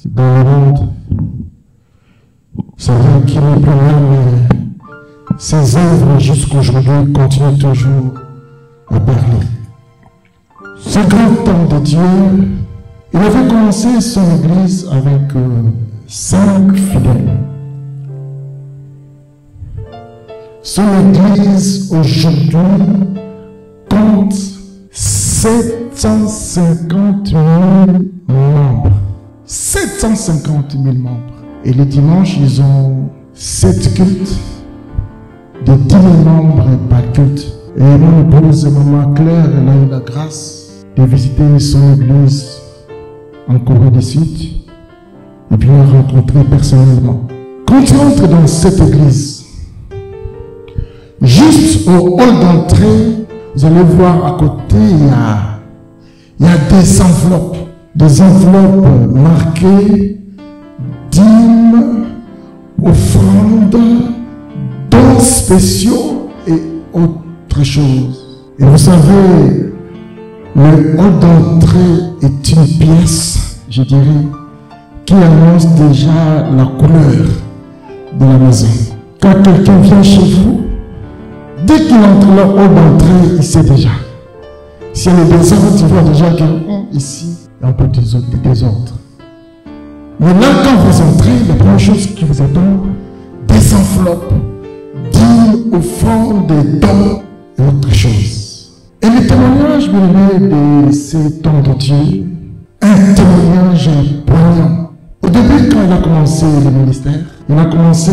dans le monde. C'est vrai qu'il n'est plus là, mais ses œuvres jusqu'aujourd'hui continuent toujours à parler. Ce grand homme de Dieu, il avait commencé son église avec 5 fidèles. Son église aujourd'hui compte 750 000 membres. 750 000 membres. Et les dimanches, ils ont 7 cultes de 10 000 membres par culte. Et mon épouse, Maman Claire, elle a eu la grâce de visiter son église en Corée du Sud et puis la rencontrer personnellement. Quand tu entres dans cette église, juste au hall d'entrée, vous allez voir à côté, il y a des enveloppes marquées dîmes, offrandes, dons spéciaux et autre chose. Et vous savez, le hall d'entrée est une pièce, je dirais, qui annonce déjà la couleur de la maison. Quand quelqu'un vient chez vous, dès qu'il entre le hall d'entrée, il sait déjà. Si elle est désordre, tu vois déjà qu'ici, il y a un peu de désordre. Mais là, quand vous entrez, la première chose qui vous attend, des enveloppes, dîmes, offrandes, des dons et autre chose. Et le témoignage de cet homme de Dieu, un témoignage poignant. Au début, quand il a commencé le ministère, il a commencé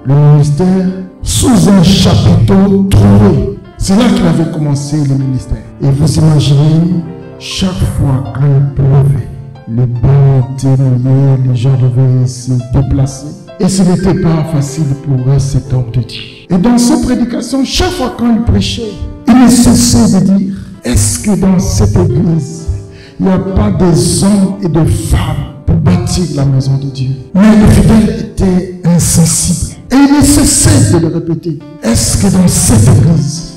le ministère sous un chapiteau trouvé. C'est là qu'il avait commencé le ministère. Et vous imaginez, chaque fois qu'il pleuvait, les bancs étaient mouillés, les gens devaient se déplacer. Et ce n'était pas facile pour cet homme de Dieu. Et dans ses prédications, chaque fois quand il prêchait, il ne cessait de dire, est-ce que dans cette église, il n'y a pas des hommes et des femmes pour bâtir la maison de Dieu? Mais les fidèles étaient insensibles. Et il ne cessait de le répéter. Est-ce que dans cette église,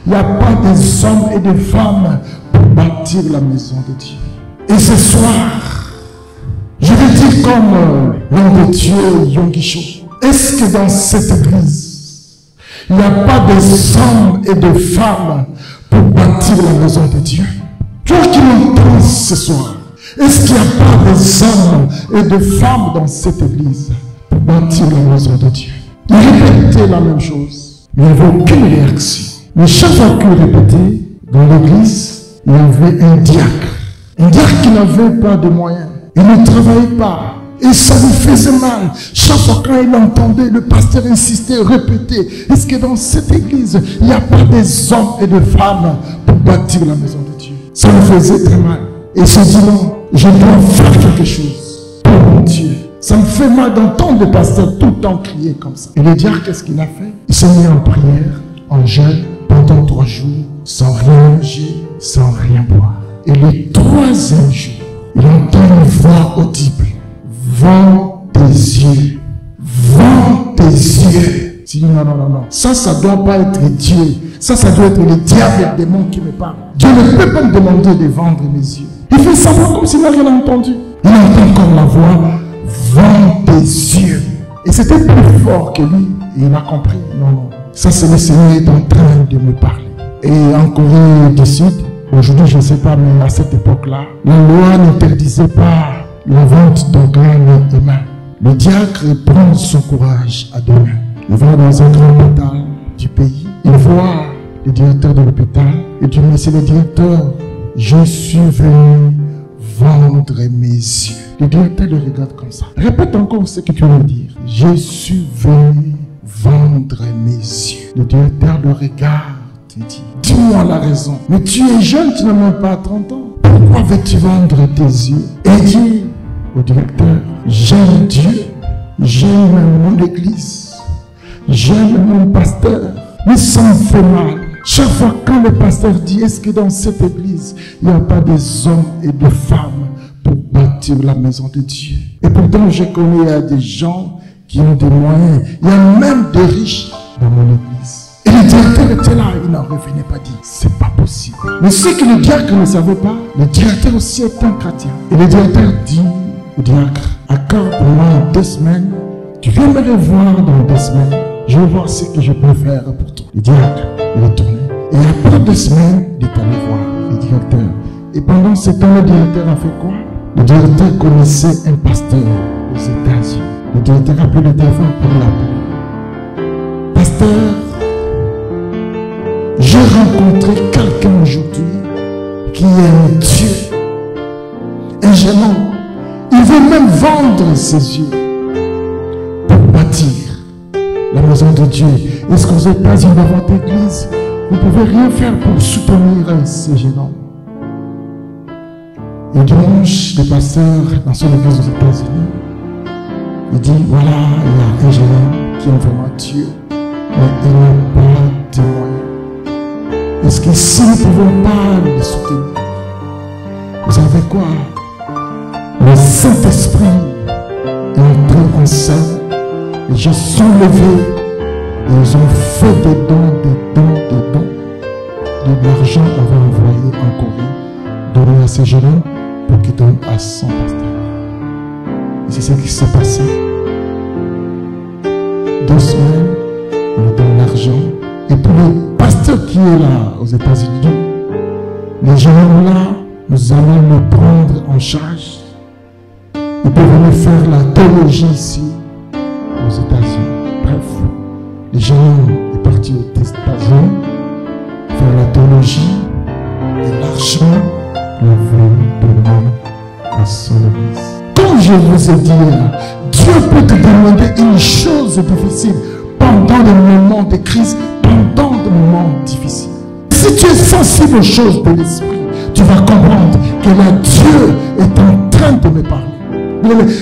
il n'y a pas des hommes et des femmes pour bâtir la maison de Dieu? Et ce soir, je vais dire comme l'homme de Dieu, Yonggi Cho, est-ce que dans cette église, il n'y a pas des hommes et des femmes pour bâtir la maison de Dieu? Toi qui m'entends ce soir, est-ce qu'il n'y a pas des hommes et des femmes dans cette église pour bâtir la maison de Dieu? Il répétait la même chose, mais il n'y avait aucune réaction. Mais chaque fois qu'il répétait, dans l'église, il y avait un diacre. Un diacre qui n'avait pas de moyens. Il ne travaillait pas. Et ça lui faisait mal. Chaque fois quand il entendait, le pasteur insistait, répétait. Est-ce que dans cette église, il n'y a pas des hommes et des femmes pour bâtir la maison de Dieu? Ça lui faisait très mal. Et il se dit non, je dois faire quelque chose pour mon Dieu. Ça me fait mal d'entendre le pasteur tout le temps crier comme ça. Et le diacre, qu'est-ce qu'il a fait? Il s'est mis en prière, en jeûne, pendant 3 jours, sans rien manger, sans rien boire. Et le 3e jour, il entend une voix audible. Vends tes yeux. Vends tes yeux. Il dit non, non, non, non. Ça ne doit pas être Dieu. Ça doit être le diable et le démon qui me parle. Dieu ne peut pas me demander de vendre mes yeux. Il fait savoir comme s'il n'a rien entendu. Il entend encore la voix. Vends tes yeux. Et c'était plus fort que lui. Et il a compris. Non, non. Ça, c'est le Seigneur qui est en train de me parler. Et en Corée du Sud, aujourd'hui, je ne sais pas, mais à cette époque-là, la loi n'interdisait pas la vente d'organes humains. Le diacre prend son courage à 2 mains. Il va dans un grand hôpital du pays. Il voit le directeur de l'hôpital. Et dit, mais c'est le directeur, je suis venu vendre mes yeux. Le directeur le regarde comme ça. Répète encore ce que tu veux dire. Je suis venu vendre mes yeux. Le directeur le regarde et dit, dis-moi la raison. Mais tu es jeune, tu n'as même pas 30 ans. Pourquoi veux-tu vendre tes yeux? Et dit au directeur, j'aime Dieu, j'aime mon église, j'aime mon pasteur, mais ça me fait mal. Chaque fois quand le pasteur dit, est-ce que dans cette église, il n'y a pas des hommes et des femmes pour bâtir la maison de Dieu? Et pourtant, je connais des gens qui ont des moyens. Il y a même des riches dans mon église. Et le directeur était là, il n'en revenait pas dire, c'est pas possible. Mais ce que le diacre ne savait pas, le directeur aussi est un chrétien. Et le directeur dit, au diacre, accorde-moi 2 semaines, tu viens me le voir dans 2 semaines, je vais voir ce que je peux faire pour toi. Le diacre, il est tourné. Et après 2 semaines, il est allé voir le directeur. Et pendant ce temps, le directeur a fait quoi? Le directeur connaissait un pasteur aux États-Unis. Le directeur a pris le téléphone pour l'appeler. Pasteur, j'ai rencontré quelqu'un aujourd'hui qui est un Dieu, un jeune homme. Il veut même vendre ses yeux pour bâtir la maison de Dieu. Est-ce que vous n'êtes pas une dans votre église? Vous ne pouvez rien faire pour soutenir ce jeune homme. Et dimanche, le pasteur, dans son église aux États-Unis, il dit, voilà, il y a un jeune homme qui est vraiment Dieu, mais il n'a pas de moyens. Est-ce que si nous ne pouvons pas le soutenir, vous savez quoi? Le Saint-Esprit est entré en scène, les gens sont levés, et ils ont fait des dons. De l'argent, on va envoyer en Corée, donner à ces jeunes hommes pour qu'ils donnent à son pasteur. Et c'est ce qui s'est passé. 2 semaines, on lui donne l'argent. Et pour le pasteur qui est là aux États-Unis, les jeunes hommes là, nous allons le prendre en charge. Ils peuvent venir faire la théologie ici, aux États-Unis. Bref, les jeunes hommes sont partis aux États-Unis faire la théologie et l'argent, nous voulons donner à son église. Comme je vous ai dit, Dieu peut te demander une chose difficile pendant des moments de crise, pendant des moments difficiles. Si tu es sensible aux choses de l'esprit, tu vas comprendre que là, Dieu est en train de me parler.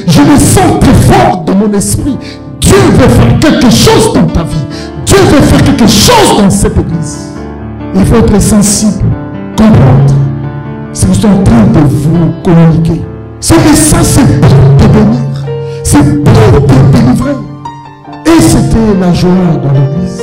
Je le sens très fort dans mon esprit. Dieu veut faire quelque chose dans ta vie. Dieu veut faire quelque chose dans cette église. Il faut être sensible, comprendre ce que je suis en train de vous communiquer. Ce message, c'est pour te bénir. C'est pour te délivrer. Et c'était la joie dans l'église.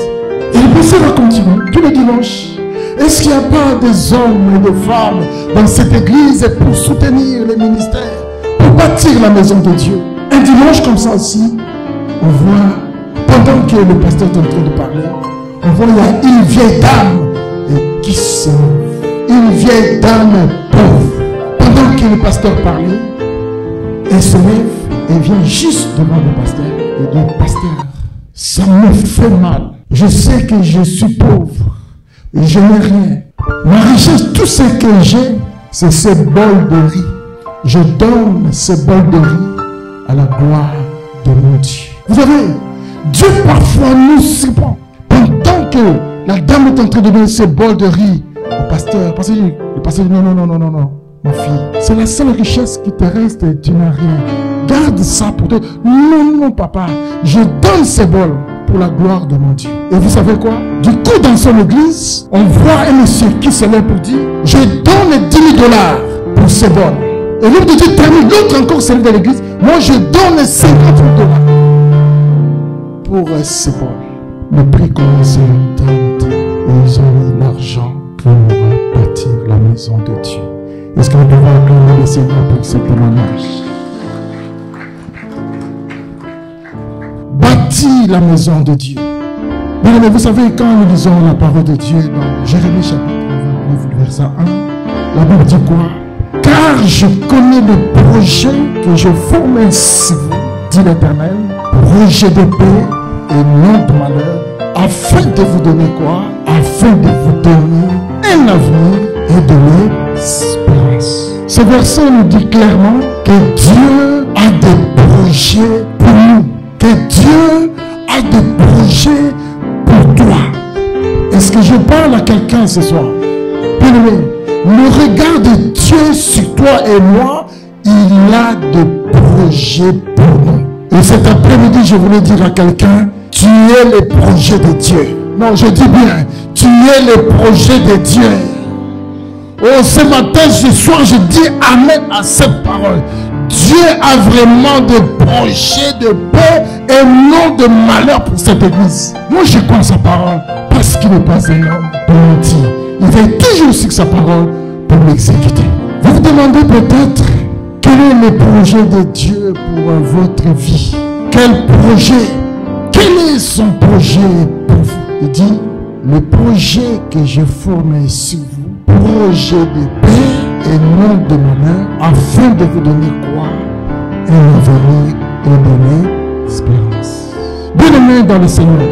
Et le passé va continuer tous les dimanches. Est-ce qu'il n'y a pas des hommes et des femmes dans cette église pour soutenir les ministères, pour bâtir la maison de Dieu? Un dimanche comme ça aussi, on voit, pendant que le pasteur est en train de parler, on voit il y a une vieille dame qui se lève. Une vieille dame pauvre. Pendant que le pasteur parlait, elle se lève et vient juste devant le pasteur et dit, pasteur, ça me fait mal. Je sais que je suis pauvre. Je n'ai rien. Ma richesse, tout ce que j'ai, c'est ce bol de riz. Je donne ce bol de riz à la gloire de mon Dieu. Vous savez, Dieu parfois nous surprend. Pendant que la dame est en train de donner ce bol de riz au pasteur, le pasteur dit non, ma fille, c'est la seule richesse qui te reste et tu n'as rien. Garde ça pour toi. Non, papa, je donne ce bol pour la gloire de mon Dieu. Et vous savez quoi? Du coup, dans son église, on voit un monsieur qui se lève pour dire, je donne 10 000 $ pour ce bol. Et l'homme de Dieu termine, l'autre encore se lève de l'église, moi je donne 50 000 $ pour ce bol. Le prix commence à monter et ils ont eu l'argent pour bâtir la maison de Dieu. Est-ce qu'on peut acclamer le Seigneur pour ce témoignage? Bâtir la maison de Dieu. Mais vous savez, quand nous lisons la parole de Dieu dans Jérémie chapitre 29, verset 1, la Bible dit quoi? Car je connais le projet que je forme sur vous, dit l'Éternel, projet de paix et non de malheur, afin de vous donner quoi? Afin de vous donner un avenir et de l'espérance. Ce verset nous dit clairement que Dieu a des projets pour nous. Que Dieu a des projets pour toi. Est-ce que je parle à quelqu'un ce soir? Bien-aimé, le regard de Dieu sur toi et moi, il a des projets pour nous. Et cet après-midi, je voulais dire à quelqu'un, tu es le projet de Dieu. Non, je dis bien, tu es le projet de Dieu. Oh, ce matin, ce soir, je dis amen à cette parole. Dieu a vraiment des projets de paix et non de malheur pour cette église. Moi, je crois à sa parole parce qu'il n'est pas un homme pour mentir. Il veille toujours sur sa parole pour l'exécuter. Vous vous demandez peut-être que Quel est le projet de Dieu pour votre vie? Quel projet? Quel est son projet pour vous? Il dit, le projet que j'ai formé sur vous, projet de paix et non de malheur, afin de vous donner quoi? Un avenir et donner espérance. Bien-aimés dans le Seigneur,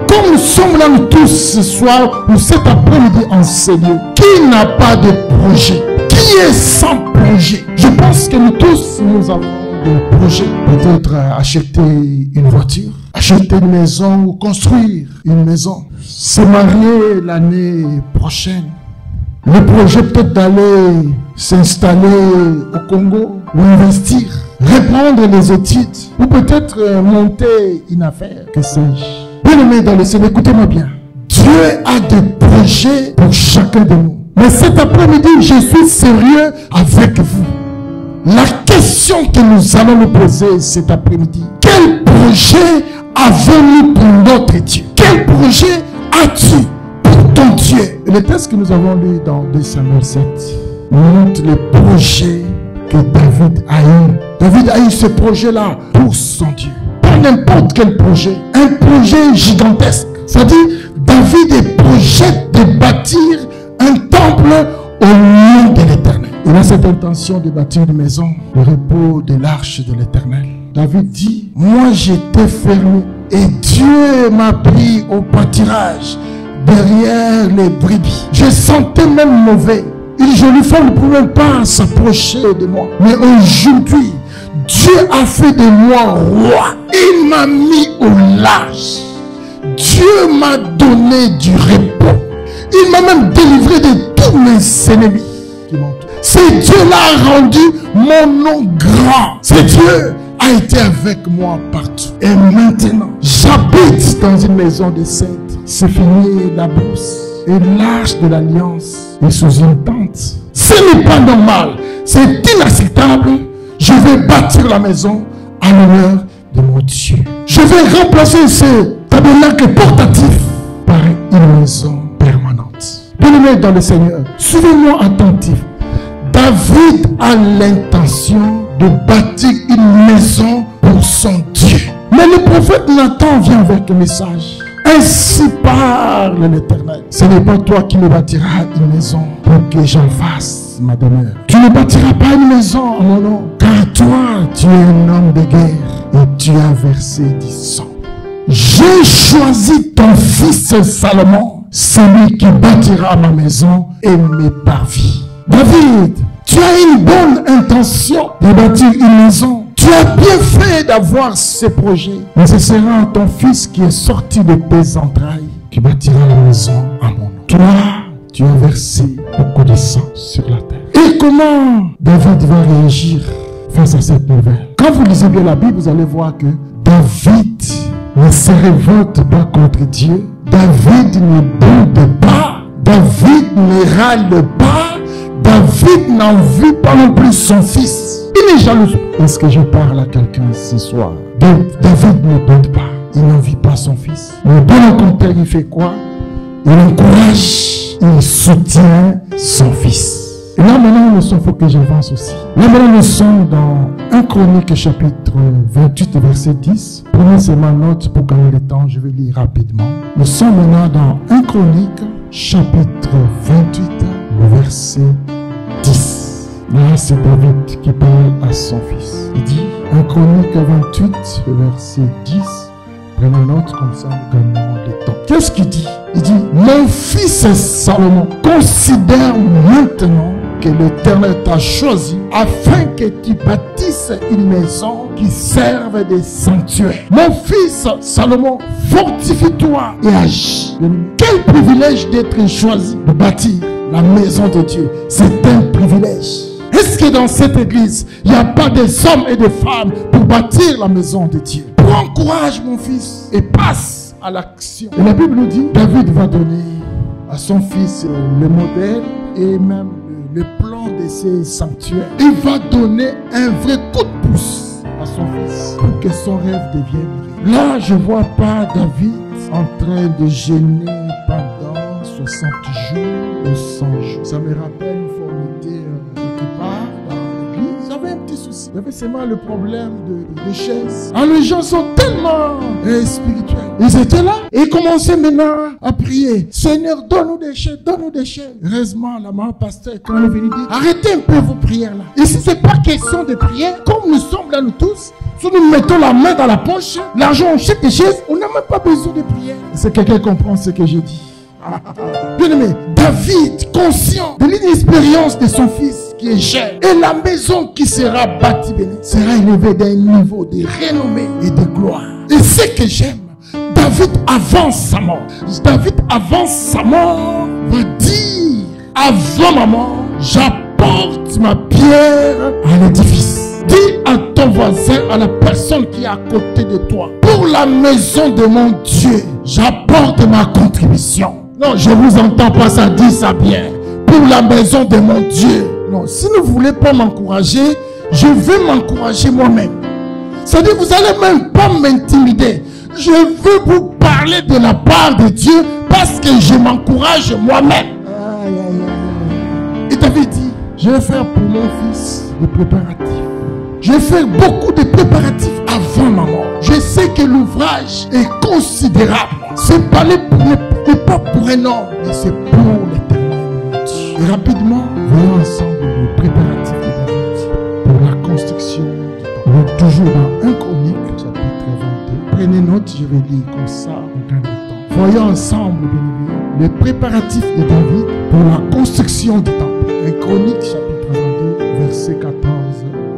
comme nous sommes là tous ce soir ou cet après-midi enseignés, qui n'a pas de projet? Qui est sans projet? Je pense que nous tous, nous avons des projets. Peut-être acheter une voiture, acheter une maison ou construire une maison, se marier l'année prochaine. Le projet peut-être d'aller s'installer au Congo ou investir, reprendre les études ou peut-être monter une affaire, que sais-je. Bien-aimés dans le Seigneur, écoutez-moi bien. Dieu a des projets pour chacun de nous. Mais cet après-midi, je suis sérieux avec vous. La question que nous allons nous poser cet après-midi, quel projet avons-nous pour notre Dieu? Quel projet as-tu pour ton Dieu? Et le texte que nous avons lu dans 2 Samuel 7 montre le projet que David a eu. David a eu ce projet-là pour son Dieu. Pas n'importe quel projet. Un projet gigantesque. C'est-à-dire, David projette de bâtir un temple au nom de l'Éternel. Il a cette intention de bâtir une maison, le repos de l'arche de l'Éternel. David dit, moi j'étais fermé et Dieu m'a pris au pâturage derrière les brebis. Je sentais même mauvais. Une jolie femme ne pouvait pas s'approcher de moi. Mais aujourd'hui, Dieu a fait de moi roi. Il m'a mis au large. Dieu m'a donné du repos. Il m'a même délivré de tous mes ennemis. C'est Dieu l'a rendu mon nom grand. C'est Dieu a été avec moi partout. Et maintenant, j'habite dans une maison de saints. C'est fini la brousse et l'arche de l'alliance est sous une tente. Ce n'est pas normal. C'est inacceptable. Je vais bâtir la maison en l'honneur de mon Dieu. Je vais remplacer ce tabernacle portatif par une maison permanente. Bien-aimés dans le Seigneur, suivez-moi attentivement. David a l'intention de bâtir une maison pour son Dieu. Mais le prophète Nathan vient avec un message. Ainsi parle l'Éternel. Ce n'est pas toi qui me bâtiras une maison pour que j'en fasse ma demeure. Tu ne bâtiras pas une maison à mon nom, car toi, tu es un homme de guerre et tu as versé du sang. J'ai choisi ton fils Salomon, celui qui bâtira ma maison et mes parvis. David, tu as une bonne intention de bâtir une maison. Tu as bien fait d'avoir ce projet. Mais ce sera ton fils qui est sorti de tes entrailles qui bâtira la maison à mon nom. Toi, tu as versé beaucoup de sang sur la terre. Et comment David va réagir face à cette nouvelle? Quand vous lisez bien la Bible, vous allez voir que David ne se révolte pas contre Dieu. David ne boude pas. David ne râle pas. David n'en veut pas non plus son fils. Il est jaloux. Est-ce que je parle à quelqu'un ce soir? David ne boude pas. Il n'envie pas son fils. Mais bien au contraire, il fait quoi? Il encourage, il soutient son fils. Et là maintenant, nous sommes, il faut que j'avance aussi. Là maintenant, nous sommes dans 1 Chronique chapitre 28 verset 10. Prenez seulement note pour gagner le temps, je vais lire rapidement. Nous sommes maintenant dans 1 Chronique chapitre 28 verset 10. Là, c'est David qui parle à son fils. Il dit, 1 Chronique 28 verset 10. Prenez note, comme ça nous gagnons le temps. Qu'est-ce qu'il dit? Il dit, mon fils Salomon, considère maintenant que l'Éternel t'a choisi afin que tu bâtisses une maison qui serve de sanctuaire. Mon fils Salomon, fortifie-toi et agis. Quel privilège d'être choisi de bâtir la maison de Dieu. C'est un privilège. Est-ce que dans cette église, il n'y a pas des hommes et des femmes pour bâtir la maison de Dieu? Prends courage, mon fils, et passe à l'action. Et la Bible nous dit, David va donner à son fils le modèle et même le plan de ses sanctuaires. Il va donner un vrai coup de pouce à son fils pour que son rêve devienne réel. Là, je ne vois pas David en train de gêner pendant 60 jours ou 100 jours. Ça me rappelle une formité quelque part dans l'église. J'avais un petit soucis. Il y avait seulement le problème de chaises. Alors les gens sont tellement spirituels. Ils étaient là et ils commençaient maintenant à prier. Seigneur, donne-nous des chaises, donne-nous des chaises. Heureusement, la maman pasteur, quand elle est venue dire, arrêtez un peu vos prières là. Ici, c'est pas question de prière. Comme nous sommes là, nous tous, si nous mettons la main dans la poche, l'argent, on achète des chaises, on n'a même pas besoin de prière. C'est quelqu'un qui comprend ce que je dis. Bien aimé, David, conscient de l'inexpérience de son fils qui est jeune, et la maison qui sera bâtie bénie sera élevée d'un niveau de renommée et de gloire. Et ce que j'aime, David avant sa mort, va dire, avant ma mort, j'apporte ma pierre à l'édifice. Dis à ton voisin, à la personne qui est à côté de toi, pour la maison de mon Dieu, j'apporte ma contribution. Non, je vous entends pas ça, dis ça bien. Pour la maison de mon Dieu. Non, si vous ne voulez pas m'encourager, je vais m'encourager moi-même. C'est-à-dire, vous n'allez même pas m'intimider. Je veux vous parler de la part de Dieu parce que je m'encourage moi-même. Et David dit, je vais faire pour mon fils des préparatifs. Je vais faire beaucoup de préparatifs avant ma mort. Je sais que l'ouvrage est considérable. C'est pas pour un homme, mais c'est pour l'éternel. Et rapidement, voyons ensemble les préparatifs de David pour la construction du temple. On est toujours dans 1 Chronique, chapitre 22. Prenez note, je vais lire comme ça en gagne de temps. Voyons ensemble, bien aimés, les préparatifs de David pour la construction du temple. 1 Chronique, chapitre 22, verset 14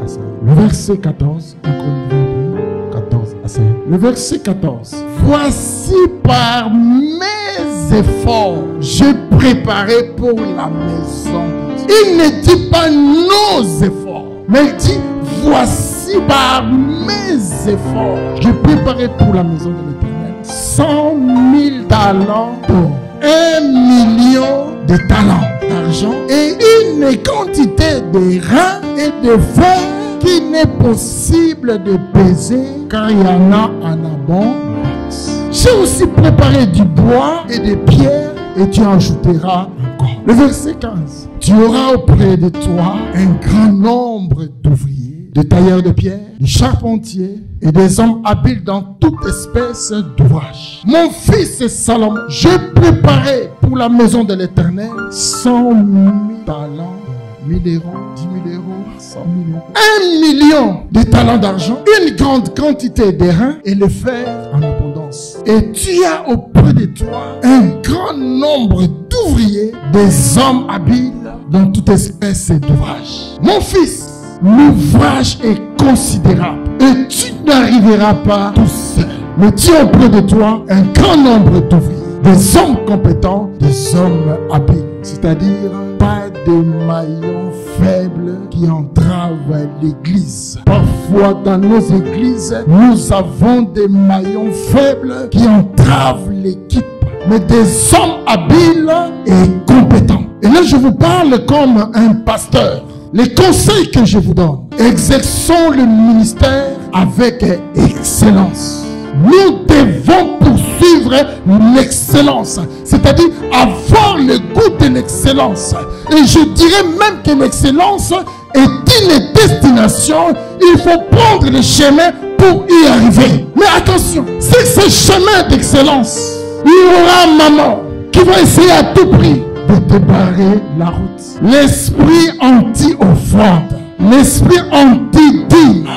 à 16. Le verset 14, 1 Chronique 22, 14 à 16. Le verset 14. Voici par mes efforts, j'ai préparé pour la maison de Dieu. Il ne dit pas nos efforts, mais il dit voici par mes efforts, j'ai préparé pour la maison de l'Éternel 100 000 talents d'or, 1 million de talents d'argent et une quantité de reins et de fer qui n'est possible de peser car il y en a en abondance. J'ai aussi préparé du bois et des pierres et tu ajouteras encore. Le verset 15. Tu auras auprès de toi un grand nombre d'ouvriers, de tailleurs de pierre, de charpentiers et des hommes habiles dans toute espèce d'ouvrage. Mon fils Salomon, j'ai préparé pour la maison de l'Éternel 100 000 talents, 1000 euros, 10 000 euros, 100 000 euros, 1 million de talents d'argent, une grande quantité de reins et le fer en abondance. Et tu as auprès de toi un grand nombre d'ouvriers, des hommes habiles dans toute espèce d'ouvrage. Mon fils, l'ouvrage est considérable et tu n'arriveras pas tout seul. Mais tu as auprès de toi un grand nombre d'ouvriers, des hommes compétents, des hommes habiles. C'est-à-dire pas de maillons faibles qui entravent l'église. Parfois dans nos églises, nous avons des maillons faibles qui entravent l'équipe. Mais des hommes habiles et compétents. Et là je vous parle comme un pasteur. Les conseils que je vous donne, exerçons le ministère avec excellence. Nous devons poursuivre l'excellence, c'est-à-dire avoir le goût de l'excellence. Et je dirais même que l'excellence est une destination. Il faut prendre le chemin pour y arriver. Mais attention, c'est ce chemin d'excellence. Il y aura maman qui va essayer à tout prix de te barrer la route. L'esprit anti-offrande, l'esprit anti-dîme,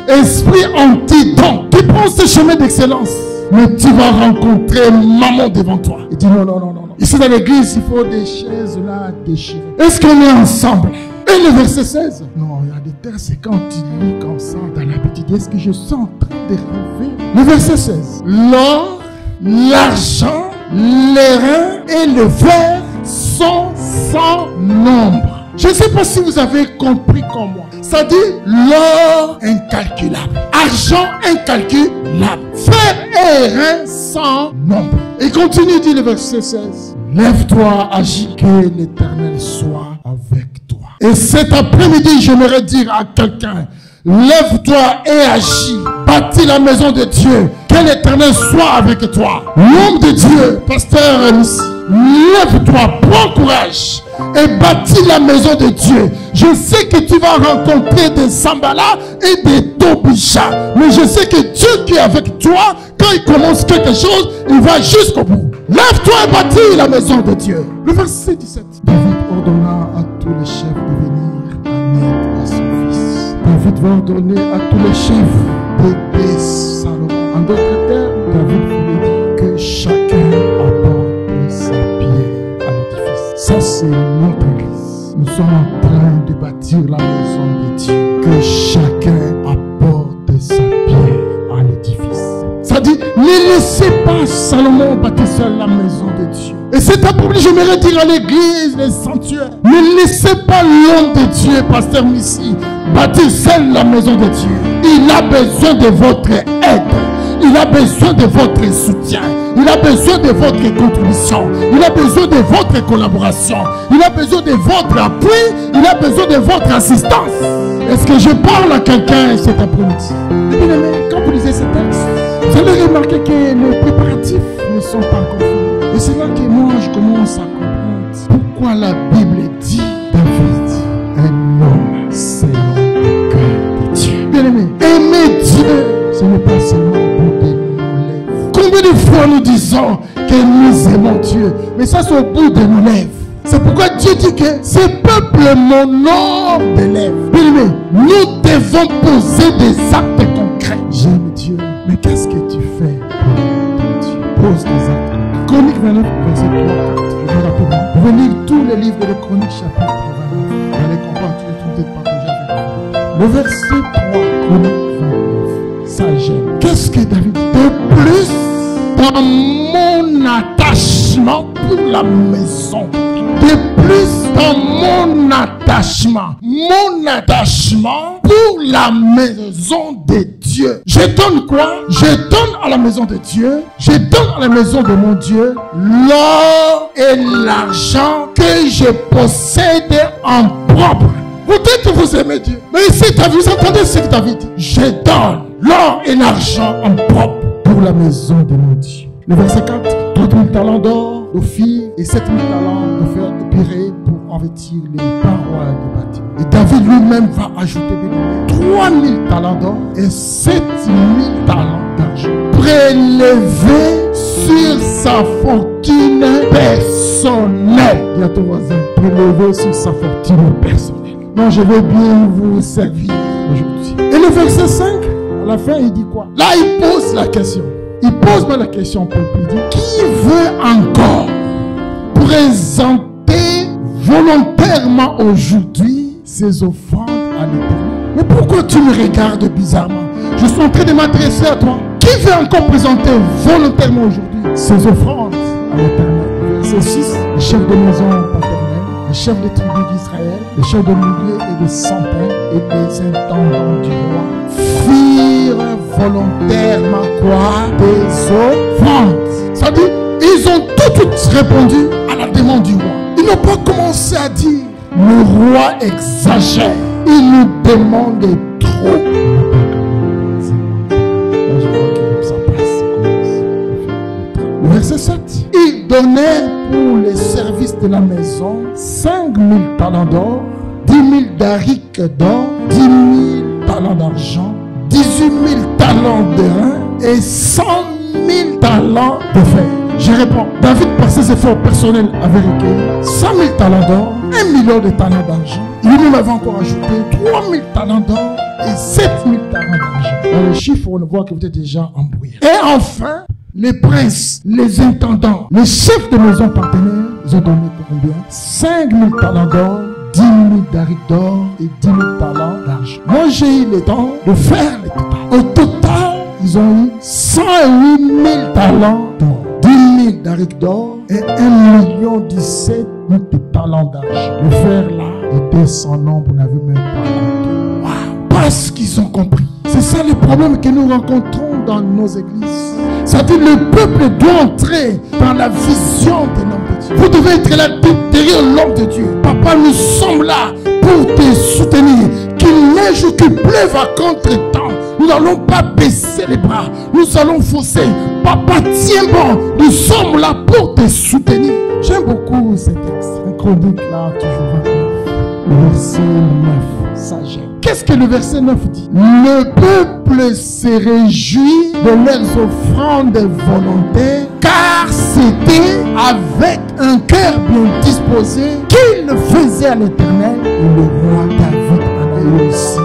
esprit anti-don, qui prend ce chemin d'excellence. Mais tu vas rencontrer maman devant toi. Il dit non, non, non, non. Ici dans l'église, il faut des chaises là déchirées. Est-ce qu'on est ensemble? Et le verset 16. Non, il y a des textes, c'est quand tu lis comme ça dans l'habitude. Est-ce que je suis en train de rêver? Le verset 16. L'or, l'argent, les reins et le fer sont sans nombre. Je ne sais pas si vous avez compris comme moi. Ça dit l'or incalculable, argent incalculable, fer et reins sans nombre. Et continue, dit le verset 16. Lève-toi, agis, que l'Éternel soit avec toi. Et cet après-midi, j'aimerais dire à quelqu'un, lève-toi et agis. Bâtis la maison de Dieu. Que l'Éternel soit avec toi. L'homme de Dieu, pasteur Lucie, lève-toi, prends courage et bâtis la maison de Dieu. Je sais que tu vas rencontrer des Sambala et des Tobisha, mais je sais que Dieu qui est avec toi, quand il commence quelque chose, il va jusqu'au bout. Lève-toi et bâtis la maison de Dieu. Le verset 17. David ordonna à tous les chefs de venir en aide à son fils. David va ordonner à tous les chefs d'aider Salomon. En d'autres termes, David voulait dire que chacun apporte sa pierre à l'édifice. Ça, c'est notre église. Nous sommes en train de bâtir la maison de Dieu. Que chacun apporte sa pierre à l'édifice. Ça dit, ne laissez pas Salomon bâtir seul la maison de Dieu. Et c'est après, j'aimerais dire à l'église, les sanctuaires, ne laissez pas l'homme de Dieu, pasteur Missi, bâtir seul la maison de Dieu. Il a besoin de votre aide. Il a besoin de votre soutien. Il a besoin de votre contribution. Il a besoin de votre collaboration. Il a besoin de votre appui. Il a besoin de votre assistance. Est-ce que je parle à quelqu'un cet après-midi? Bien aimé, quand vous lisez ce texte, vous allez remarquer que les préparatifs ne sont pas encore finis. Et c'est là que moi je commence à comprendre pourquoi la Bible dit David, un homme selon le cœur de Dieu. Bien aimé, aimer Dieu, ce n'est pas seulement au bout de nos lèvres. Combien de fois nous disons que nous aimons Dieu, mais ça c'est au bout de nos lèvres. C'est pourquoi Dieu dit que ce peuple mon nom de lèvres. Bien aimé, nous devons poser des actes concrets. J'aime Dieu, mais qu'est-ce que tu fais pour Dieu? Pose des actes. Chronique 29, verset 3, 4. Je vais rapidement. Vous pouvez lire tous les livres de Chroniques, chapitre 29. Vous allez comprendre, tu vas peut-être partager avec vous. Le verset 3, Chronique 29. Ça j'aime. Qu'est-ce que David dit? De plus, dans mon attachement pour la maison, de plus dans mon attachement pour la maison de Dieu. Je donne quoi? Je donne à la maison de Dieu, je donne à la maison de mon Dieu l'or et l'argent que je possède en propre. Vous dites que vous aimez Dieu, mais ici, vous entendez ce que David dit? Je donne l'or et l'argent en propre pour la maison de mon Dieu. Le verset 4, 30 000 talents d'or d'Ophir et 7 000 talents de fer de Pirée pour envêtir les parois du bâtiment. Et David lui-même va ajouter 3 000 talents d'or et 7 000 talents d'argent prélevés sur sa fortune personnelle. Dis à ton voisin, prélevés sur sa fortune personnelle. Non, je vais bien vous servir aujourd'hui. Et le verset 5, à la fin, il dit quoi? Là, il pose la question. Il pose moi la question au peuple. Il dit, qui veut encore présenter volontairement aujourd'hui ses offrandes à l'Éternel? Mais pourquoi tu me regardes bizarrement? Je suis en train de m'adresser à toi. Qui veut encore présenter volontairement aujourd'hui ses offrandes à l'Éternel? Verset 6, les chefs de maison paternelle, les chefs des tribus d'Israël, les chefs de milliers et de centaines et des intendants du roi firent volontairement quoi? Des offrandes. Ça dit, ils ont tout répondu à la demande du roi. Ils n'ont pas commencé à dire, le roi exagère, il nous demande trop. Là, je vois que ça passe. Le verset 7. Ils donnèrent pour les services de la maison 5 000 talents d'or, 10 000 darics d'or, 10 000 talents d'argent, 18 000 talents de rein et 100 000 talents de fer. Je réponds, David par ses efforts personnels avait recueilli 100 000 talents d'or, 1 million de talents d'argent. Lui-même avait encore ajouté 3 000 talents d'or et 7 000 talents d'argent. Dans les chiffres, on voit que vous êtes déjà embrouillé. Et enfin, les princes, les intendants, les chefs de maison partenaires, ils ont donné combien? 5 000 talents d'or, 10 000 darics d'or et 10 000 talents d'argent. Moi, j'ai eu le temps de faire le total. Au total, ils ont eu 108 000 talents d'or, 10 000 darics d'or et 1 17 000 de talents d'argent. Le fer là était sans nombre, vous n'avez même pas compté. Wow. Parce qu'ils ont compris. C'est ça le problème que nous rencontrons dans nos églises. C'est-à-dire le peuple doit entrer dans la vision de l'homme de Dieu. Vous devez être là derrière l'homme de Dieu. Papa, nous sommes là pour te soutenir. Qu'il neige ou qu'il pleuve à contre-temps, Nous n'allons pas baisser les bras. Nous allons foncer. Papa, tiens bon. Nous sommes là pour te soutenir. J'aime beaucoup ces textes. Un chronique là, toujours 29. Le verset 9. Ça j'aime. Qu'est-ce que le verset 9 dit? Le peuple se réjouit de leurs offrandes volontaires, car c'était avec un cœur bien disposé qu'il faisait à l'Éternel. Et le roi David en a eu aussi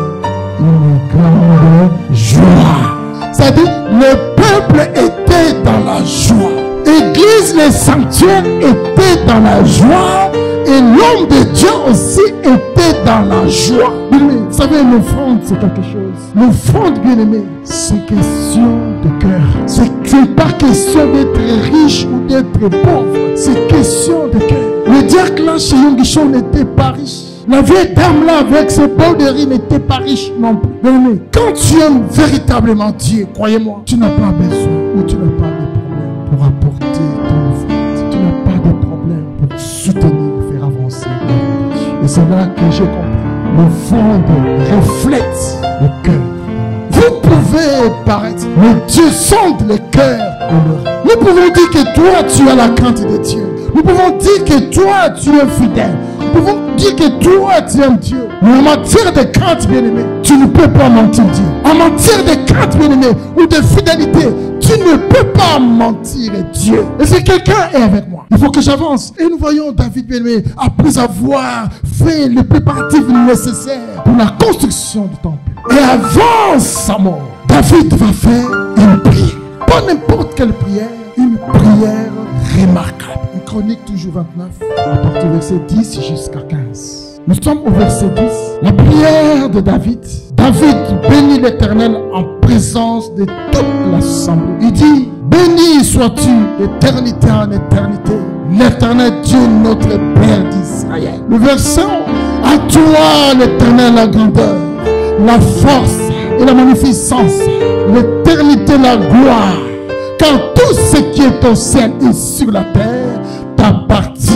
une grande joie. C'est-à-dire, le peuple était dans la joie. L'église, les sanctuaires étaient dans la joie. Et l'homme de Dieu aussi était dans la joie. Bien-aimé, vous savez, l'offrande, c'est quelque chose. L'offrande, bien-aimé, c'est question de cœur. C'est pas question d'être riche ou d'être pauvre. C'est question de cœur. Le diacre là chez Yonguichon n'était pas riche. La vieille dame là avec ses pots de riz n'était pas riche non plus. Bien-aimé, quand tu aimes véritablement Dieu, croyez-moi, tu n'as pas besoin ou tu n'as pas de problème pour apporter ton offrande. Tu n'as pas de problème pour soutenir. Et c'est là que j'ai compris. L'offrande reflète le cœur. Vous pouvez paraître, mais Dieu sonde le cœur. Nous pouvons dire que toi, tu as la crainte de Dieu. Nous pouvons dire que toi, tu es fidèle. Nous pouvons dire que toi, tu aimes Dieu. Mais en matière de crainte, bien-aimé, tu ne peux pas mentir Dieu. En matière de crainte, bien-aimé, ou de fidélité, tu ne peux pas mentir Dieu. Et si quelqu'un est avec moi, il faut que j'avance. Et nous voyons David, bien-aimé, après avoir fait les préparatifs nécessaires pour la construction du temple. Et avant sa mort, David va faire une prière. Pas n'importe quelle prière, une prière remarquable. Une chronique toujours 29, à partir du verset 10 jusqu'à 15. Nous sommes au verset 10. La prière de David. David bénit l'Éternel en présence de toute l'assemblée. Il dit, béni sois-tu d'éternité en éternité, l'Éternel Dieu notre Père d'Israël. Le verset 11. À toi l'Éternel la grandeur, la force et la magnificence, l'éternité, la gloire. Car tout ce qui est au ciel et sur la terre t'appartient.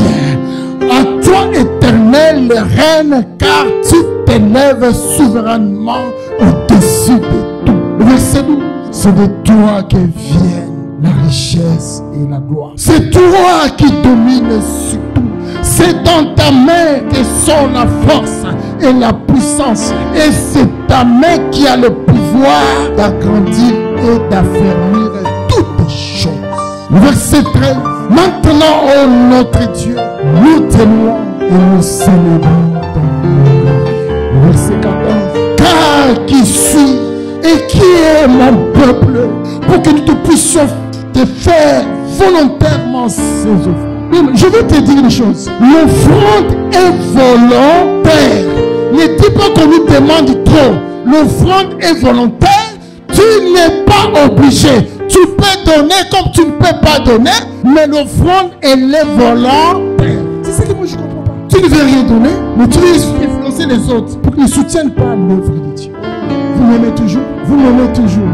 À toi, Éternel, reine, car tu t'élèves souverainement au-dessus de tout. Le verset 12. C'est de toi que viennent la richesse et la gloire. C'est toi qui domines sur tout. C'est dans ta main que sont la force et la puissance. Et c'est ta main qui a le pouvoir d'agrandir et d'affermir toutes choses. Le verset 13. Maintenant, ô notre Dieu, nous t'aimons et nous célébrons ton nom. Le verset 14. Car qui suis et qui est mon peuple pour que nous te puissions te faire volontairement ces offres. Je vais te dire une chose. L'offrande est volontaire. Ne dis pas qu'on nous demande trop. L'offrande est volontaire. Tu n'es pas obligé. Tu peux donner comme tu ne peux pas donner, mais l'offrande, elle est volontaire. C'est ça que moi je ne comprends pas. Tu ne veux rien donner, mais tu veux influencer les autres pour qu'ils ne soutiennent pas l'œuvre de Dieu. Vous m'aimez toujours. Vous m'aimez toujours.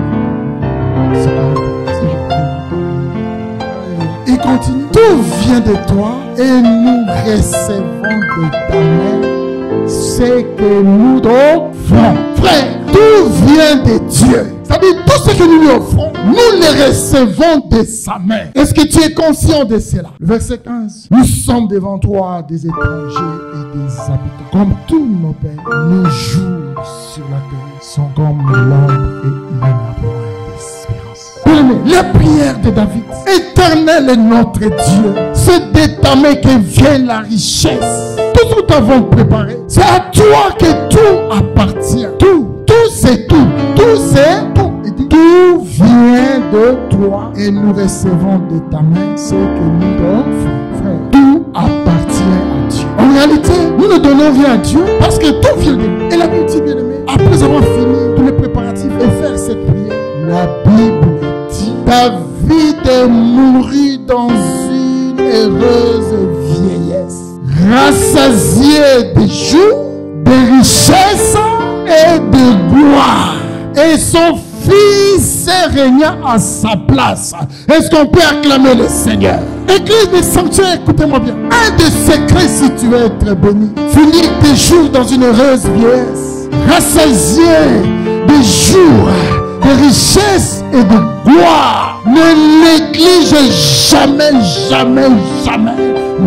Il continue. Tout vient de toi et nous recevons de ta main ce que nous offrons. Frère, tout vient de Dieu. C'est-à-dire tout ce que nous lui offrons, nous le recevons de sa main. Est-ce que tu es conscient de cela? Verset 15. Nous sommes devant toi des étrangers et des habitants. Comme tous nos pères, nos jours sur la terre sont comme l'ombre et il n'y en a point d'espérance. La prière de David. Éternel est notre Dieu. C'est de ta main que vient la richesse. Tout ce que nous avons préparé, c'est à toi que tout appartient. Tout c'est tout. Tout c'est tout. Tout vient de toi et nous recevons de ta main ce que nous offrons, frère. Tout appartient à Dieu. En réalité, nous ne donnons rien à Dieu parce que tout vient de nous. Et la Bible dit, bien aimé, après avoir fini tous les préparatifs et faire cette prière, la Bible dit, David mourut dans une heureuse vieillesse, rassasié de jours, de richesses et de gloire. Et son fils régna à sa place. Est-ce qu'on peut acclamer le Seigneur? Église des sanctuaires, écoutez-moi bien. Un des secrets si tu veux être béni, finir tes jours dans une heureuse vieillesse, rassasié de jours, de richesses et de gloire. Ne néglige jamais, jamais, jamais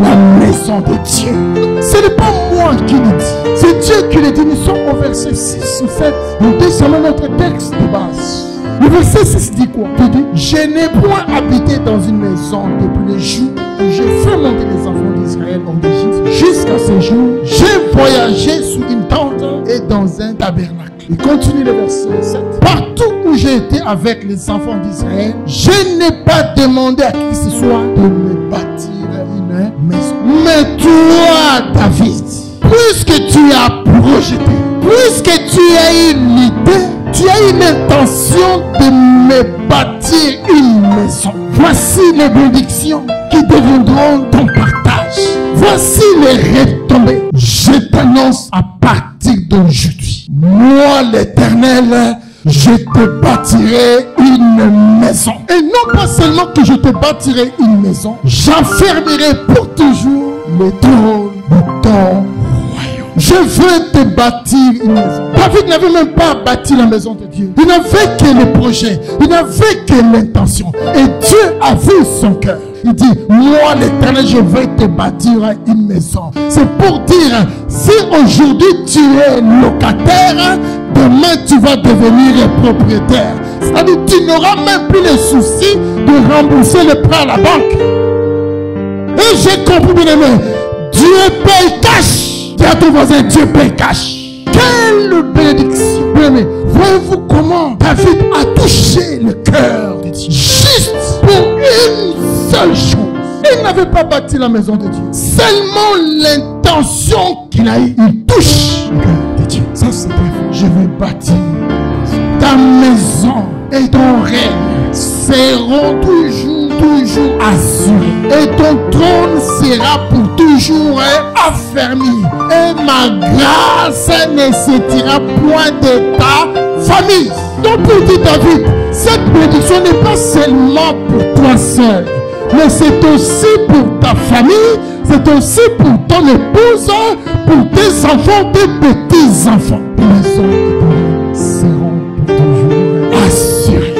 la maison de Dieu. Ce n'est pas moi qui le dis, c'est Dieu qui le dit. Nous sommes au verset 6 ou 7. Nous descendons notre texte de base. Le verset 6 dit quoi? Il dit, je n'ai point habité dans une maison depuis le jour où j'ai fait monter les enfants d'Israël en Égypte jusqu'à ce jour. J'ai voyagé sous une tente et dans un tabernacle. Il continue le verset 7. Partout où j'ai été avec les enfants d'Israël, je n'ai pas demandé à qui que ce soit de me bâtir une maison. Mais toi, David, puisque tu as projeté, puisque tu as une idée, tu as une intention de me bâtir une maison. Voici les bénédictions qui deviendront ton partage. Voici les retombées. Je t'annonce à partir d'aujourd'hui. Moi, l'Éternel, je te bâtirai une maison. Et non pas seulement que je te bâtirai une maison, j'enfermerai pour toujours le trône de ton royaume. Je veux te bâtir une maison. David n'avait même pas bâti la maison de Dieu. Il n'avait que le projet. Il n'avait que l'intention. Et Dieu a vu son cœur. Il dit, moi l'Éternel, je vais te bâtir une maison. C'est pour dire, si aujourd'hui tu es locataire, demain tu vas devenir propriétaire. C'est-à-dire, tu n'auras même plus le souci de rembourser le prêt à la banque. Et j'ai compris, bien aimé, Dieu paye cash. Dis à ton voisin, Dieu paye cash. Quelle bénédiction. Bien aimé, voyez-vous comment David a touché le cœur de Dieu. Juste pour une seule chose. Il n'avait pas bâti la maison de Dieu. Seulement l'intention qu'il a eue, il touche le cœur de Dieu. Ça c'est très fort. Je vais bâtir ta maison et ton règne seront toujours assurés. Et ton trône sera pour toujours affermi. Et ma grâce ne s'étira point de ta famille. Donc pour dire David, cette bénédiction n'est pas seulement pour toi seul, mais c'est aussi pour ta famille, c'est aussi pour ton épouse, pour tes enfants, tes petits-enfants. Les maisons et ton règne seront pour toujours assurées.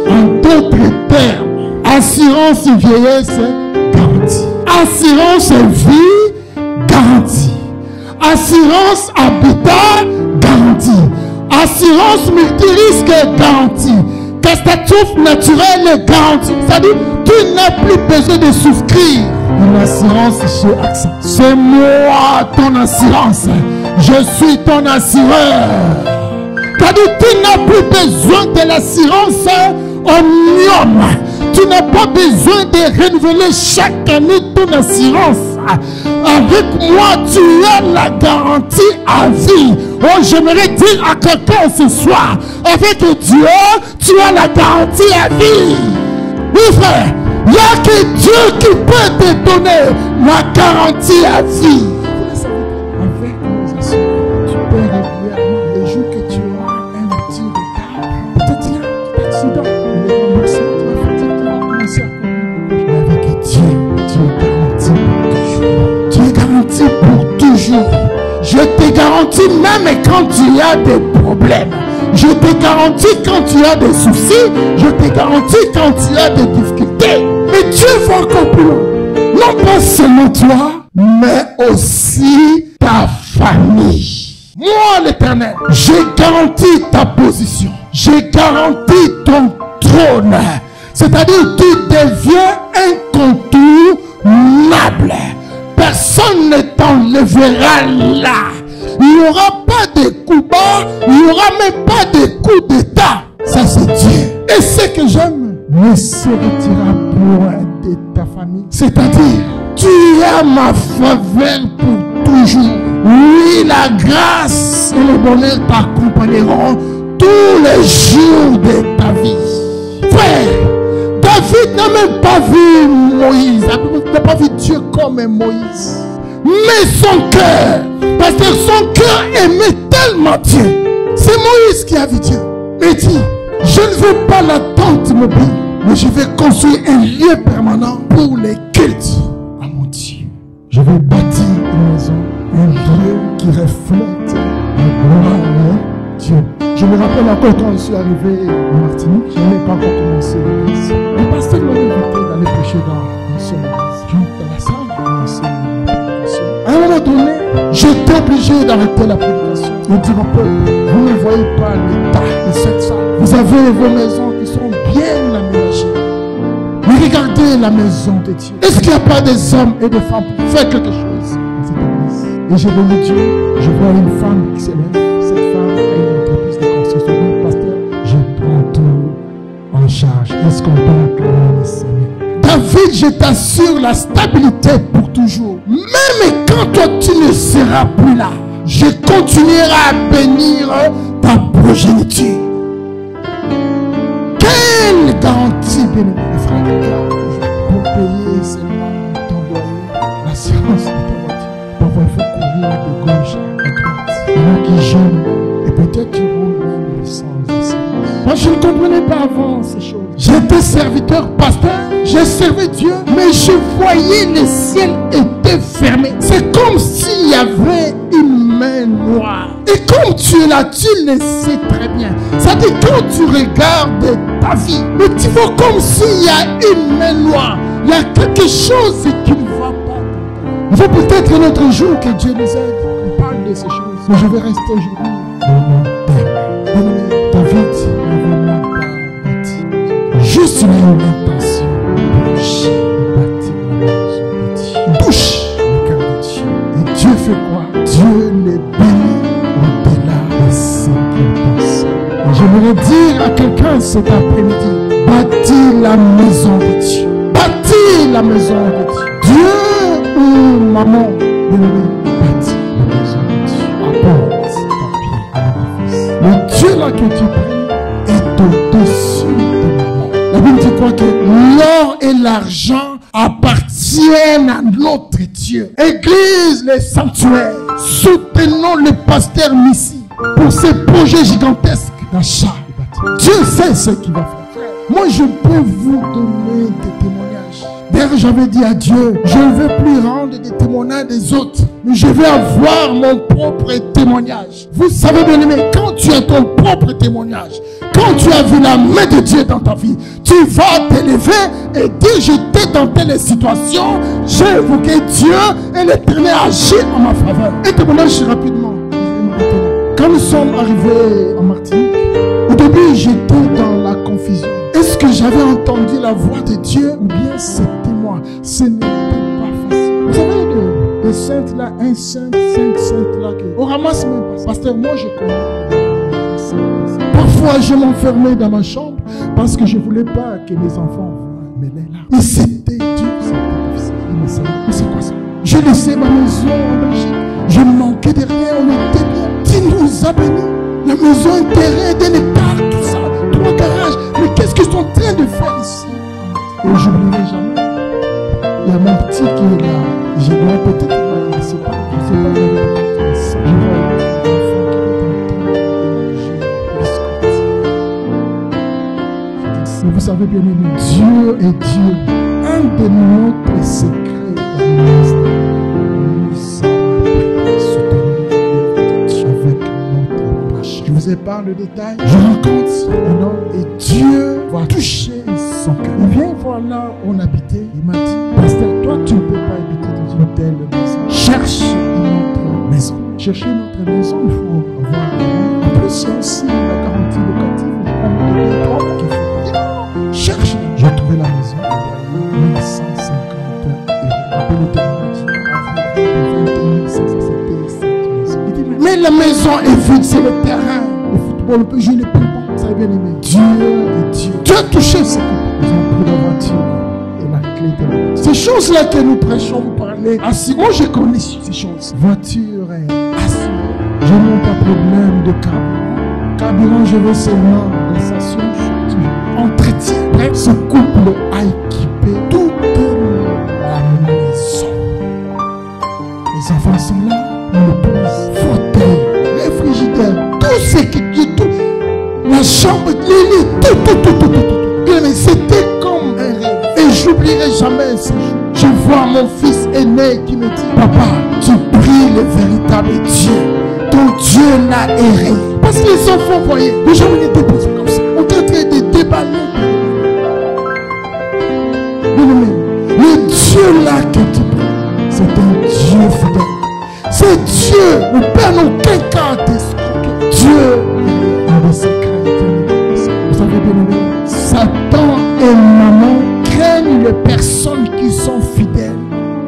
En d'autres termes, assurance vieillesse garantie. Assurance vie garantie. Assurance habitat garantie. Assurance multirisque garantie. Catastrophe naturelle garantie. C'est-à-dire, tu n'as plus besoin de souscrire une assurance chez AXA. C'est moi ton assurance. Je suis ton assureur. C'est-à-dire, tu n'as plus besoin de l'assurance Omnium. Tu n'as pas besoin de renouveler chaque année ton assurance. Avec moi, tu as la garantie à vie. Oh, j'aimerais dire à quelqu'un ce soir, avec Dieu, tu as la garantie à vie. Oui, frère, il n'y a que Dieu qui peut te donner la garantie à vie. Avec nos assurances, tu peux régulièrement, les jours que tu auras un petit retard, peut-être il y a un accident, le remboursement, tu vas fatiguer, tu vas commencer à courir. Mais avec Dieu, tu es garanti pour toujours. Tu es garanti pour toujours. Je te garantis même quand tu as des problèmes. Je te garantis quand tu as des soucis. Je te garantis quand tu as des difficultés. Mais Dieu va encore plus loin. Non pas seulement toi, mais aussi ta famille. Moi, l'Éternel, j'ai garanti ta position. J'ai garanti ton trône. C'est-à-dire, tu deviens incontournable. Personne ne t'enlèvera là. Il n'y aura pas de coups bas, il n'y aura même pas de coups d'état. Ça c'est Dieu. Et ce que j'aime ne se retira point de ta famille. C'est-à-dire, tu as ma faveur pour toujours. Oui, la grâce et le bonheur t'accompagneront tous les jours de ta vie. Frère, David n'a même pas vu Moïse, il n'a pas vu Dieu comme Moïse. Mais son cœur, parce que son cœur aimait tellement Dieu. C'est Moïse qui a vu Dieu. Mais dit, je ne veux pas la tente mobile, mais je vais construire un lieu permanent pour les cultes à mon Dieu. Je vais bâtir une maison, un lieu qui reflète la gloire me rappelle encore quand je suis arrivé en Martinique, je n'avais pas encore commencé l'église. Le pasteur m'a invité d'aller prêcher dans son église. J'entre dans la salle, j'ai commencé la prédication. À un moment donné, j'étais obligé d'arrêter la prédication. Je dis au peuple, vous ne voyez pas l'état de cette salle. Vous avez vos maisons qui sont bien aménagées. Mais regardez la maison de Dieu. Est-ce qu'il n'y a pas des hommes et des femmes pour faire quelque chose dans cette église? Et j'ai béni Dieu, je vois une femme qui s'élève. Cette femme a une entreprise de construction. Donc, pasteur, je prends tout en charge. Est-ce qu'on peut acclamer le Seigneur? David, je t'assure la stabilité pour toujours. Même quand toi tu ne seras plus là, je continuerai à bénir ta progéniture. Quelle garantie, bien-aimé. Le frère regarde pour payer seulement ton loyer, l'assurance de ta voiture. Parfois, il faut courir de gauche à droite. Il y en a qui gênent et peut-être tu roules même sans assurance. Moi, je ne comprenais pas avant ces choses. J'étais serviteur, pasteur, j'ai servi Dieu, mais je voyais le ciel était fermé. C'est comme s'il y avait une main noire. Et comme tu es là, tu le sais très bien. Ça dit quand tu regardes ta vie, mais tu vois comme s'il y a une main noire. Il y a quelque chose qui ne va pas. Il faut peut-être un autre jour que Dieu nous aide. On parle de ces choses. Mais je vais rester aujourd'hui dans mon terme. David n'avait même pas bâti. Juste une intention. Bouche, bâtir la maison de Dieu. Bouche, le cœur de Dieu. Et Dieu fait quoi? Dieu les bénit au-delà de ce qu'il pense. Et j'aimerais dire à quelqu'un cet après-midi, bâtis la maison de Dieu. Bâtis la maison de Dieu. Dieu ou maman, bâtis la maison de Dieu. Apporte ta pierre à l'édifice. Le Dieu là que tu pries est au-dessus de maman. La Bible dit quoi? Que l'or et l'argent appartiennent à notre Dieu. Église, les sanctuaires, soutenons le pasteur Missi pour ses projets gigantesques d'achat. Dieu sait ce qu'il va faire. Moi, je peux vous donner des témoignages. D'ailleurs, j'avais dit à Dieu, je ne veux plus rendre des témoignages des autres, mais je vais avoir mon propre témoignage. Vous savez, bien aimé, quand tu as ton propre témoignage, quand tu as vu la main de Dieu dans ta vie, tu vas t'élever et dire, j'étais dans telle situation, j'ai évoqué Dieu et l'Éternel agit en ma faveur. Et témoignage rapidement. Quand nous sommes arrivés en Martinique, au début, j'étais dans la confusion. Est-ce que j'avais entendu la voix de Dieu ou bien c'était moi? Ce n'était pas facile. Vous savez, des saintes là, un saint, 5 saintes là, on ramasse même pas. Pasteur, moi je connais. Parfois, je m'enfermais dans ma chambre parce que je ne voulais pas que mes enfants voient mes là. Et c'était dur, c'était difficile. Mais c'est quoi ça? Je laissais ma maison en Belgique. Je ne manquais de rien, on était bien. Qui nous a bénis? La maison intérieure d'un hectare, tout ça, 3 garages. Mais qu'est-ce qu'ils sont en train de faire ici? Et je n'oublierai jamais. Il y a mon petit qui est là. Je dois peut-être pas, je ne sais pas, je vois un enfant qui est en train de manger biscotte. Mais vous savez bien aimé, Dieu est Dieu. Un de notre secrets dans le ministère, nous sommes soutenus avec notre prochain. Je vous épargne le détail. Je rencontre un homme et Dieu va toucher son cœur. Il vient voir là où on habitait. Il m'a dit, pasteur, toi tu ne peux pas habiter dans une telle maison. Cherche une autre maison. Chercher une autre maison, il faut avoir un. En plus, il y a aussi la garantie locative. Il faut pas me donner trop qu'il faut. Cherche. J'ai trouvé la maison. 1150 €. Rappelez le témoignage. En 21 500, c'était cette maison. Il dit, mais la maison est vide, c'est le terrain. Le football, on peut jouer les plus bons. Ça a bien aimé. Dieu est Dieu. Dieu a touché ce couple. Ils ont pris la voiture et la clé de la maison. Ces choses-là que nous prêchons, vous parlez. Moi, je connais ces choses. Voiture est assurée. Je n'ai pas de problème de carburant. Carburant, je veux seulement la station. Entretien. Bref, ce couple a équipé toute la maison. Les enfants sont là. Le pose, fauteuil, réfrigérateur, tout ce qui est tout. La chambre, les lits, tout. Mais c'était comme un rêve. Et j'oublierai jamais ce jour. Je vois mon fils aîné qui me dit, papa, tu pries dit le véritable Dieu. Ton Dieu n'a erré. Parce que les enfants voyaient, les gens venaient déposer comme ça. On était en train de déballer. Le Dieu là que tu prends, c'est un Dieu fidèle. C'est Dieu. Mon Père n'a aucun cas d'escroquer. Dieu a des secrets. Vous savez bien aimé, Satan et maman craignent les personnes qui sont fidèles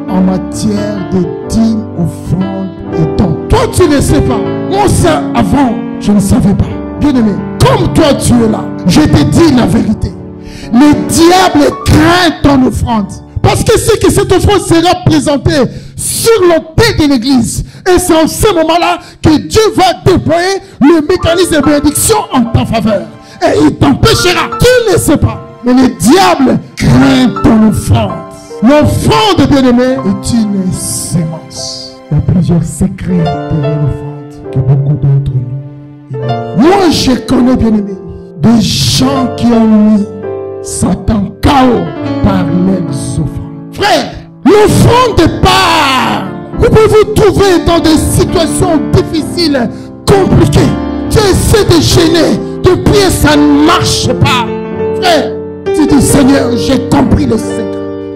en matière de dîmes, offrandes et dons. Toi, tu ne sais pas. Moi, ça, avant, je ne savais pas. Bien aimé, comme toi, tu es là, je te dis la vérité. Le diable craint ton offrande. Parce que c'est que cette offrande sera présentée sur l'autel de l'église. Et c'est en ce moment-là que Dieu va déployer le mécanisme de bénédiction en ta faveur. Et il t'empêchera. Tu ne sais pas. Mais le diable craint ton offrande. L'offrande, bien-aimé, est une sémence. Il y a plusieurs secrets derrière l'offrande que beaucoup d'entre nous ignorent. Moi, je connais, bien-aimé, des gens qui ont mis Satan KO par leurs offrandes. Frère, l'offrande parle. Vous pouvez vous trouver dans des situations difficiles, compliquées. Tu essaies de gêner, de prier, ça ne marche pas. Frère, tu dis, Seigneur, j'ai compris le secret.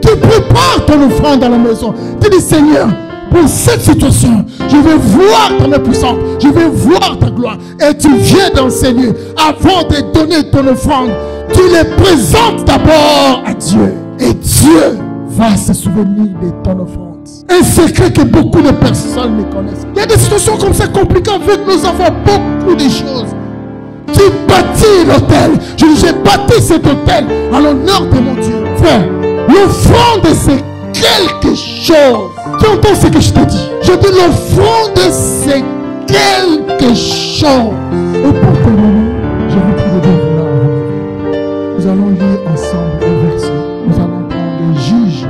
Tu prépares ton offrande dans la maison. Tu dis, Seigneur, pour cette situation, je vais voir ton puissance, je vais voir ta gloire. Et tu viens dans ces lieux, avant de donner ton offrande, tu les présentes d'abord à Dieu. Et Dieu va se souvenir de ton offrande. Un secret que beaucoup de personnes ne connaissent. Il y a des situations comme ça compliquées avec nos enfants, beaucoup de choses. Tu bâtis l'autel. J'ai bâti cet autel en l'honneur de mon Dieu. Frère, l'offrande c'est quelque chose. Tu entends ce que je te dis? Je dis l'offrande c'est quelque chose. Et pour terminer, je vous prie de vouloir vous. Nous allons lire ensemble un verset. Nous allons prendre Juge.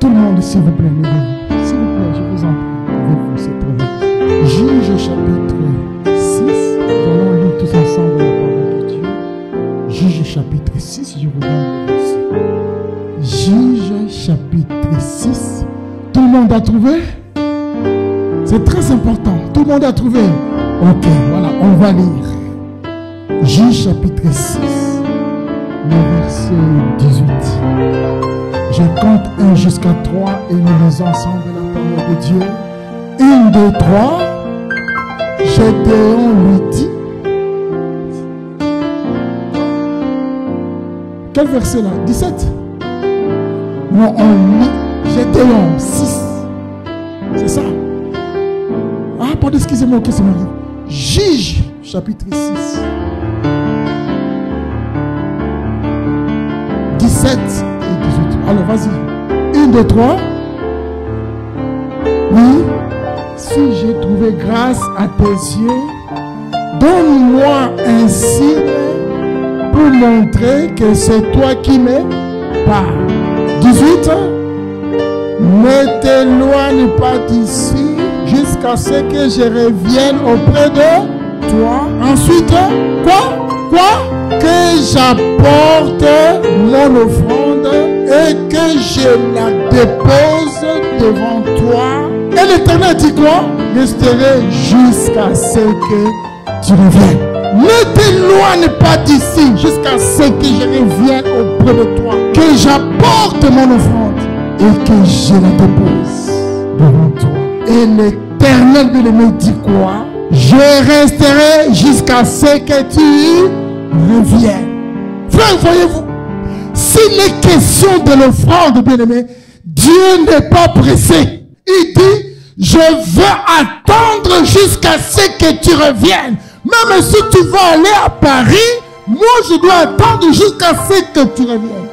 Tout le monde, s'il vous plaît, levez-vous. S'il vous plaît, je vous en prie, levez-vous, c'est très bien. Juge chapitre 6. Nous allons lire tous ensemble la parole de Dieu. Juge chapitre 6, je vous donne le verset. Juge chapitre 6. Tout le monde a trouvé? C'est très important. Tout le monde a trouvé? Ok, voilà, on va lire. Juge chapitre 6, le verset 18. Je compte 1 jusqu'à 3 et nous lisons ensemble la parole de Dieu. 1, 2, 3. Gédéon lui dit. Quel verset là? 17. Non, on lit Gédéon 6. C'est ça. Ah, pardon, excusez-moi, ok, c'est mon livre. Juge, chapitre 6. 17 et 18. Alors, vas-y. 1, 2, 3. Oui. Si j'ai trouvé grâce à tes yeux, donne-moi un signe pour montrer que c'est toi qui me parles. 18. Ne t'éloigne pas d'ici jusqu'à ce que je revienne auprès de toi. Ensuite, quoi? Que j'apporte mon offrande et que je la dépose devant toi. Et l'Éternel dit quoi? Resterai jusqu'à ce que tu reviennes. Ne t'éloigne pas d'ici jusqu'à ce que je revienne auprès de toi. Que j'apporte mon offrande et que je la dépose devant toi. Et l'Éternel me dit quoi? Je resterai jusqu'à ce que tu reviennes. Frère, voyez-vous, s'il est question de l'offrande, bien-aimé, Dieu n'est pas pressé. Il dit, je veux attendre jusqu'à ce que tu reviennes. Même si tu vas aller à Paris, moi je dois attendre jusqu'à ce que tu reviennes.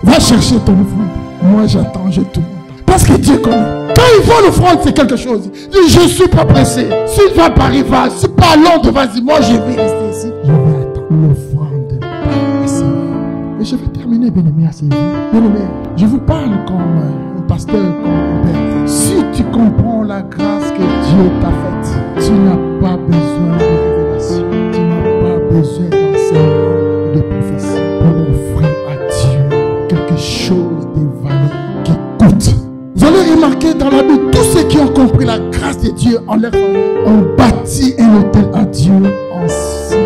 Va chercher ton offrande. Moi j'attends, je te montre. Parce que Dieu connaît. Quand il voit l'offrande, c'est quelque chose. Il dit, je ne suis pas pressé. S'il va à Paris, va. Si pas à Londres, vas-y. Moi je vais rester ici. Je vais attendre l'offrande. Et je vais terminer, bien-aimé, à ces vies. Bien-aimé, je vous parle comme un pasteur, comme un père. Si tu comprends la grâce que Dieu t'a faite, tu n'as pas besoin de révélation. Tu n'as pas besoin d'enseignement, de prophétie pour offrir à Dieu quelque chose de valeur qui coûte. Vous allez remarquer dans la Bible, tous ceux qui ont compris la en leur faveur, ont bâti un hôtel à Dieu en silence.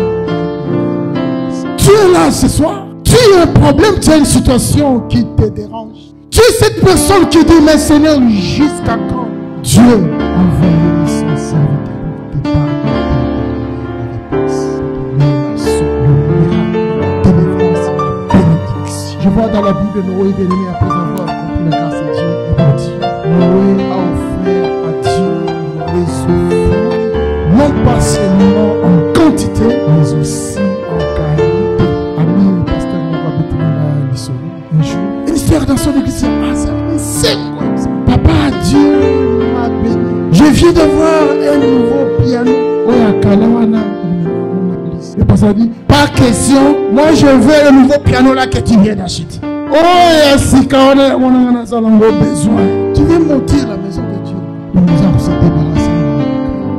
Tu es là ce soir. Tu as un problème, tu as une situation qui te dérange. Tu es cette personne qui dit, mais Seigneur, jusqu'à quand? Dieu a envoyé son serviteur pour te parler de la réponse, le miracle, la délivrance, la bénédiction. Je vois dans la Bible Noé bien-aimé après avoir compris la grâce de Dieu. Et dit, Noé a offert à Dieu les offrandes, non pas seulement en quantité, mais aussi en qualité. Ami, pasteur, on va bêter l'histoire. Un jour, une histoire dans son église, c'est quoi ça? Papa, Dieu m'a béni. Je viens de voir un nouveau piano. Oh, à Kalawana, mon église. Le pasteur dit, pas question, moi je veux le nouveau piano là que tu viens d'acheter. Oh, et si quand on a besoin, tu viens monter la maison de Dieu. Nous allons se débarrasser.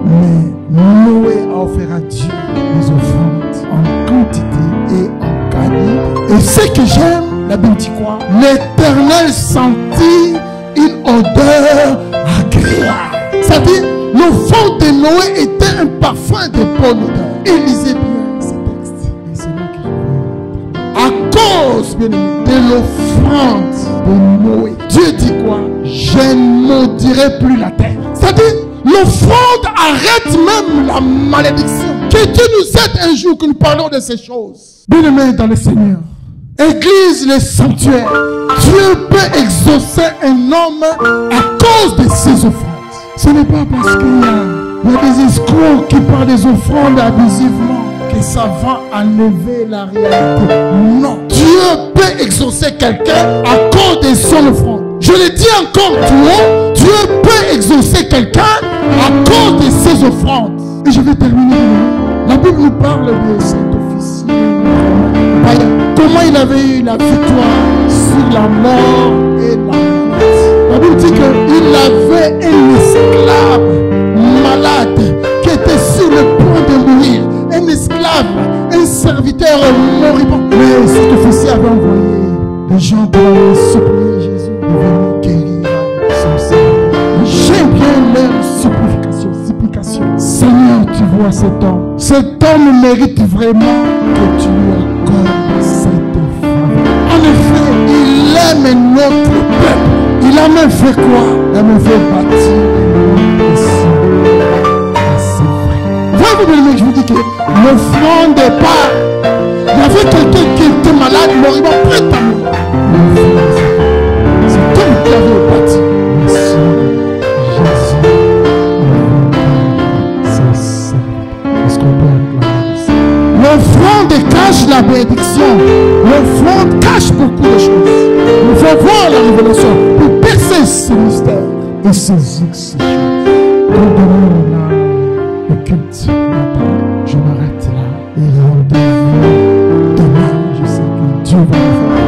Mais Noé a offert à Dieu les offrandes en quantité et en qualité. Et ce que j'aime, la Bible dit quoi? L'Éternel sentit une odeur agréable. C'est-à-dire, l'offrande de Noé était un parfum de bonne odeur. Et lisez bien ce texte. Et c'est là que je veux. À cause, bien aimé, de l'offrande de Noé, Dieu dit quoi? Je ne maudirai plus la terre. C'est-à-dire, l'offrande arrête même la malédiction. Que Dieu nous aide un jour que nous parlons de ces choses. Bien aimé dans le Seigneur. Église, le sanctuaire. Dieu peut exaucer un homme à cause de ses offrandes. Ce n'est pas parce qu'il y a des escrocs qui parlent des offrandes abusivement que ça va enlever la réalité. Non. Dieu peut exaucer quelqu'un à cause de son offrande. Je le dis encore tout haut. Dieu peut exaucer quelqu'un à cause de ses offrandes. Et je vais terminer. La Bible nous parle de cet officier. Comment il avait eu la victoire sur la mort et la maladie. La Bible dit qu'il avait un esclave malade qui était sur le point de mourir. Un esclave, un serviteur moribond. Mais cet officier avait envoyé des gens pour aller supplier Jésus de venir guérir son serviteur. J'aime bien leur supplication. Seigneur, tu vois cet homme. Cet homme mérite vraiment que tu lui accordes cette faveur. En effet, il aime notre peuple. Il a même fait quoi? Il a même fait bâtir le monde ici. C'est vrai. Voyez-vous, je vous dis que l'offrande n'est pas. Il y avait quelqu'un qui était malade, moribond, prêt à mourir. C'est comme qui avait bâti. Merci, Jésus. C'est ça. Est-ce qu'on peut acclamer ça? L'offrande cache la bénédiction. L'offrande cache beaucoup de choses. Il faut voir la révélation pour percer ce mystère et saisir ces choses. Pardonnez-moi là, le culte m'attend. Je m'arrête là et rendez-vous demain. Je sais que Dieu va le faire.